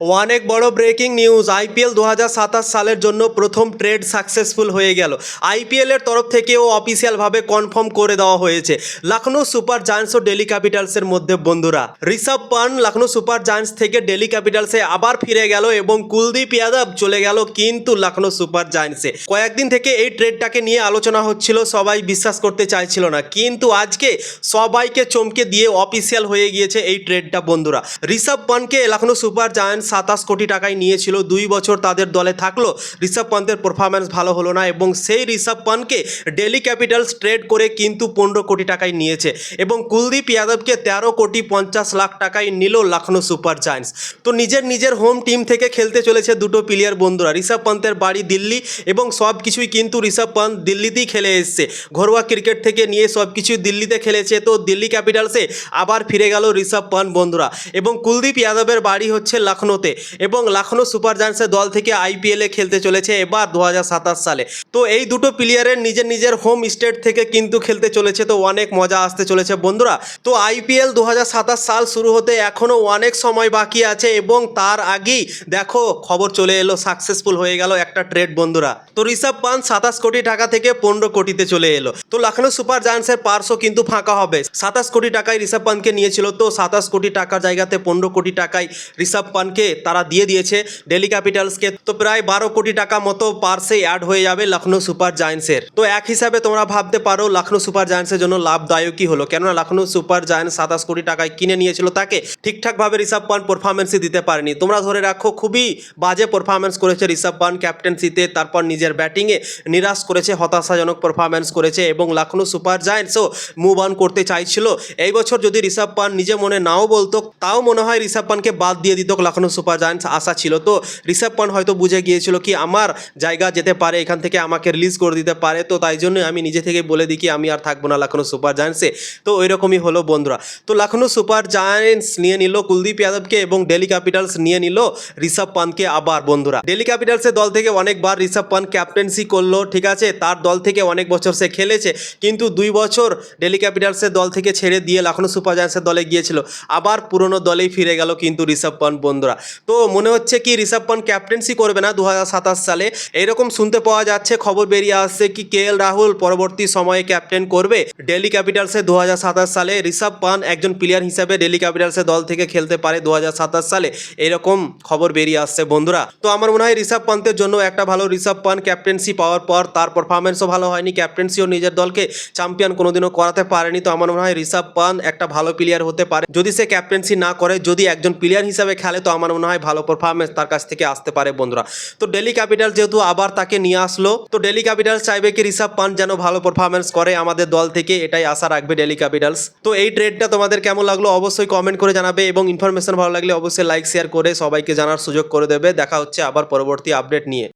অনেক বড় breaking news. IPL 2027 সালের জন্য প্রথম ট্রেড সাকসেসফুল হয়ে গেল। আইপিএল এর তরফ থেকেও অফিসিয়ালভাবে কনফার্ম করে দেওয়া হয়েছে লখনৌ সুপার জায়ান্টস ও দিল্লি ক্যাপিটালসের মধ্যে। বন্ধুরা, Rishabh punt Lucknow super giants থেকে দিল্লি ক্যাপিটালসে আবার ফিরে গেল এবং কুলদীপ যাদব চলে গেল কিন্তু লখনৌ সুপার জায়ান্টসে। কয়েকদিন থেকে এই ট্রেডটাকে নিয়ে আলোচনা হচ্ছিল, সবাই বিশ্বাস করতে চাইছিল না, কিন্তু আজকে সবাইকে চমকে দিয়ে অফিসিয়াল হয়ে গিয়েছে এই ট্রেডটা। বন্ধুরা, ঋষভ পান্টকে লখনৌ সুপার জায়ান্টস 27 কোটি টাকায় নিয়েছিল। 2 বছর তাদের দলে থাকলো। ঋষভ পান্তের পারফরম্যান্স ভালো হলো না এবং সেই ঋষভ পান্টকে দিল্লি ক্যাপিটালস ট্রেড করে কিন্তু 15 কোটি টাকায় নিয়েছে এবং কুলদীপ যাদবকে 13 কোটি 50 লাখ টাকায় নিল লখনৌ সুপার জায়ান্টস। তো নিজের হোম টিম থেকে খেলতে চলেছে দুটো প্লেয়ার। বন্ধুরা, ঋষভ পান্তের বাড়ি দিল্লি এবং সব কিছুই কিন্তু ঋষভ পান্ত দিল্লিতেই খেলে এসছে। ঘরোয়া ক্রিকেট থেকে নিয়ে সব কিছুই দিল্লিতে খেলেছে। তো দিল্লি ক্যাপিটালসে আবার ফিরে গেল ঋষভ পান্ত। বন্ধুরা, এবং কুলদীপ যাদবের বাড়ি হচ্ছে লখনৌতে এবং লখনৌ সুপার জায়ান্টসের দল থেকে আইপিএলে খেলতে চলেছে এবার 2027 সালে। তো এই দুটো প্লেয়ারের নিজের হোম স্টেট থেকে কিন্তু খেলতে চলেছে। তো অনেক মজা আসতে চলেছে বন্ধুরা। তো আইপিএল 2027 সাল শুরু হতে এখনও অনেক সময় বাকি আছে এবং তার আগেই দেখো খবর চলে এলো, সাকসেসফুল হয়ে গেল একটা ট্রেড। বন্ধুরা, তো ঋষভ পান্ট 27 কোটি টাকা থেকে 15 কোটিতে চলে এলো। তো লখনৌ সুপার জায়ান্টসের পার্সও কিন্তু ফাঁকা হবে। 27 কোটি টাকায় ঋষভ পান্টকে নিয়েছিল, তো 27 কোটি টাকার জায়গাতে 15 কোটি টাকায় ঋষভ পান্টকে তারা দিয়ে দিয়েছে দিল্লি ক্যাপিটালসকে। তো প্রায় 12 কোটি টাকা মতো পার্সে অ্যাড হয়ে যাবে লখনৌ সুপার জায়ান্টসের। তো এক হিসাবে তোমরা ভাবতে পারো লখনৌ সুপার জায়ান্টসের জন্য লাভদায়কই হলো, কেননা লখনৌ সুপার জায়ান্টস 27 কোটি টাকায় কিনে নিয়েছিল তাকে। ঠিকঠাকভাবে ঋষভ পান্ট পারফরমেন্সই দিতে পারেনি। তোমরা ধরে রাখো খুবই বাজে পারফরমেন্স করেছে ঋষভ পান্ট ক্যাপ্টেন্সিতে, তারপর নিজের ব্যাটিংয়ে নিরাশ করেছে, হতাশাজনক পারফরমেন্স করেছে এবং লখনৌ সুপার জায়ান্টসও মুভ অন করতে চাইছিল। এই বছর যদি ঋষভ পান্ট নিজে মনে নাও বলতো, তাও মনে হয় ঋষভ পান্টকে বাদ দিয়ে দিত লখনৌ সুপার জায়ান্টস। আশা ছিল তো ঋষভ পান্ট হয়তো বুঝে গিয়েছিল কি আমার জায়গা যেতে পারে, এখান থেকে আমাকে রিলিজ করে দিতে পারে। তো তাই জন্য আমি নিজে থেকে বলে দিই কি আমি আর থাকবো না লখনৌ সুপার জায়ান্টসে। তো ওই রকমই হলো বন্ধুরা। তো লখনৌ সুপার জায়ান্টস নিয়ে নিল কুলদীপ যাদবকে এবং দিল্লি ক্যাপিটালস নিয়ে নিল ঋষভ পান্টকে আবার। বন্ধুরা, দিল্লি ক্যাপিটালসের দল থেকে অনেকবার ঋষভ পান্ট ক্যাপ্টেন্সি করলো, ঠিক আছে, তার দল থেকে অনেক বছর সে খেলেছে, কিন্তু 2 বছর দিল্লি ক্যাপিটালসের দল থেকে ছেড়ে দিয়ে লখনৌ সুপার জায়ান্টসের দলে গিয়েছিল, আবার পুরনো দলেই ফিরে গেল কিন্তু ঋষভ পান্ট। বন্ধুরা, তো মনে হচ্ছে কি ঋষভ পান্ট ক্যাপ্টেন্সি করবে না 2027 সালে, এরকম শুনতে পাওয়া যাচ্ছে, খবর বেরিয়ে আসছে কি কেএল রাহুল পরবর্তী সময়ে ক্যাপ্টেন করবে দিল্লি ক্যাপিটালসে 2027 সালে। ঋষভ পান্ট একজন প্লেয়ার হিসেবে দিল্লি ক্যাপিটালসের দল থেকে খেলতে পারে 2027 সালে, এরকম খবর বেরিয়ে আসছে বন্ধুরা। তো আমার মনে হয় ঋষভ পান্তের জন্য একটা ভালো। ঋষভ পান্ট ক্যাপ্টেন্সি পাওয়ার পর তার পারফরমেন্সও ভালো হয়নি, ক্যাপ্টেন্সিও নিজের দলকে চ্যাম্পিয়ন কোনোদিনও করাতে পারেনি। তো আমার মনে হয় ঋষভ পান্ট একটা ভালো প্লেয়ার হতে পারে যদি সে ক্যাপ্টেন্সি না করে, যদি একজন প্লেয়ার হিসেবে খেলে, তো আমার মনে হয় ভালো পারফরমেন্স তার কাছ থেকে আসতে পারে বন্ধুরা। তো দিল্লি ক্যাপিটালস যেহেতু আবার তাকে নিয়ে আসলো, তো দিল্লি ক্যাপিটালস চাইবে কি ঋষভ পান্ট যেন ভালো পারফরমেন্স করে আমাদের দল থেকে, এটাই আশা রাখবে দিল্লি ক্যাপিটালস। তো এই ট্রেডটা তোমাদের কেমন লাগলো অবশ্যই কমেন্ট করে জানাবে এবং ইনফরমেশন ভালো লাগলে অবশ্যই লাইক শেয়ার করে সবাইকে জানার সুযোগ করে দেবে। দেখা হচ্ছে আবার পরবর্তী আপডেট নিয়ে।